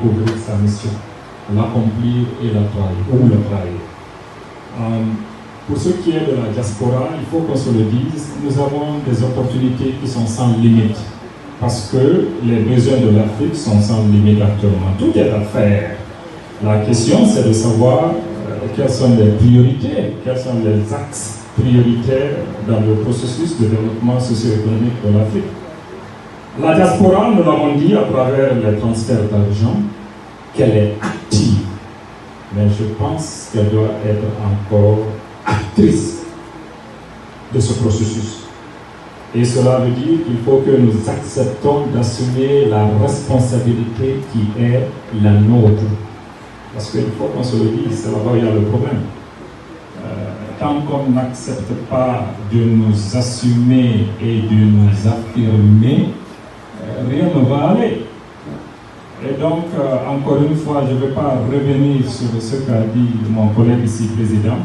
couvrir sa mission, l'accomplir et la trahir, ou la trahir. Pour ce qui est de la diaspora, il faut qu'on se le dise, nous avons des opportunités qui sont sans limite. Parce que les besoins de l'Afrique sont sans limite actuellement. Tout est à faire. La question, c'est de savoir quelles sont les priorités, quels sont les axes prioritaires dans le processus de développement socio-économique de l'Afrique. La diaspora, nous l'avons dit à travers les transferts d'argent, qu'elle est active. Mais je pense qu'elle doit être encore actrice de ce processus. Et cela veut dire qu'il faut que nous acceptons d'assumer la responsabilité qui est la nôtre. Parce qu'il faut qu'on se le dise, c'est là-bas où il y a le problème. Tant qu'on n'accepte pas de nous assumer et de nous affirmer, rien ne va aller. Et donc, encore une fois, je ne vais pas revenir sur ce qu'a dit mon collègue ici, président,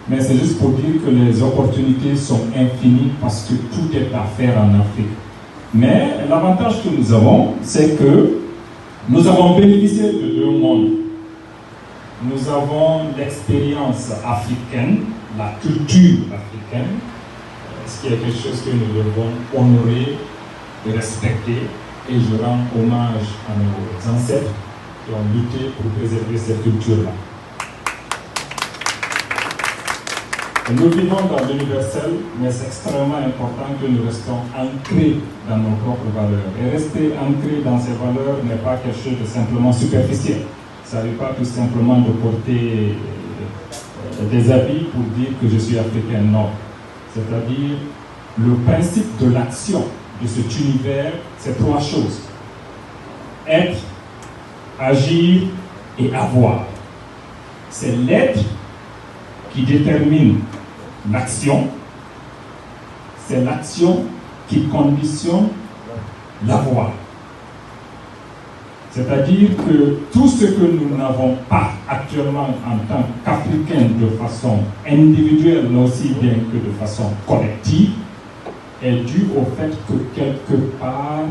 mais c'est juste pour dire que les opportunités sont infinies parce que tout est à faire en Afrique. Mais l'avantage que nous avons, c'est que nous avons bénéficié de deux mondes. Nous avons l'expérience africaine, la culture africaine, ce qui est quelque chose que nous devons honorer et respecter. Et je rends hommage à nos ancêtres qui ont lutté pour préserver cette culture-là. Nous vivons dans l'universel, mais c'est extrêmement important que nous restons ancrés dans nos propres valeurs. Et rester ancré dans ces valeurs n'est pas quelque chose de simplement superficiel. Ça ne veut pas tout simplement de porter des habits pour dire que je suis africain, non. C'est-à-dire le principe de l'action de cet univers, c'est trois choses. Être, agir et avoir. C'est l'être qui détermine l'action. C'est l'action qui conditionne l'avoir. C'est-à-dire que tout ce que nous n'avons pas actuellement en tant qu'Africains de façon individuelle, mais aussi bien que de façon collective, est dû au fait que quelque part,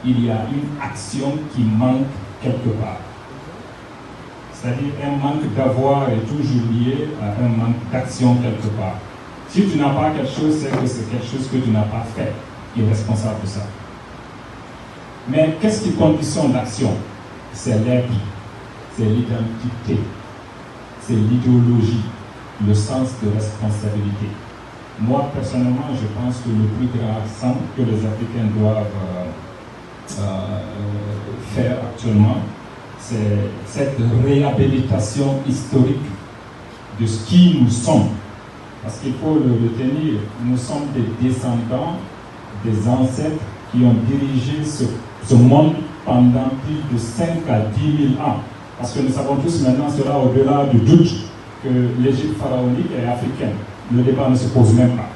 il y a une action qui manque quelque part. C'est-à-dire un manque d'avoir est toujours lié à un manque d'action quelque part. Si tu n'as pas quelque chose, c'est que c'est quelque chose que tu n'as pas fait qui est responsable de ça. Mais qu'est-ce qui conditionne l'action? C'est l'être, c'est l'identité, c'est l'idéologie, le sens de responsabilité. Moi, personnellement, je pense que le plus grand accent que les Africains doivent faire actuellement, c'est cette réhabilitation historique de ce qui nous sommes. Parce qu'il faut le retenir, nous sommes des descendants des ancêtres qui ont dirigé ce monde pendant plus de 5 à 10 000 ans. Parce que nous savons tous maintenant, cela au-delà du doute, que l'Égypte pharaonique est africaine. Le débat ne se pose même pas.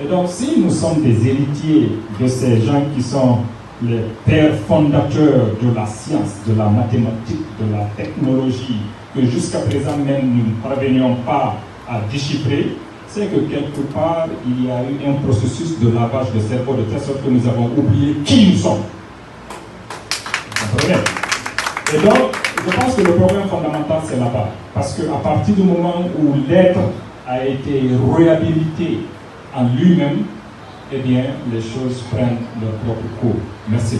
Et donc, si nous sommes des héritiers de ces gens qui sont les pères fondateurs de la science, de la mathématique, de la technologie, que jusqu'à présent même nous ne parvenions pas à déchiffrer, c'est que quelque part, il y a eu un processus de lavage de cerveau de telle sorte que nous avons oublié qui nous sommes. Et donc, je pense que le problème fondamental, c'est là-bas. Parce qu'à partir du moment où l'être a été réhabilité en lui-même, eh bien, les choses prennent leur propre cours. Merci.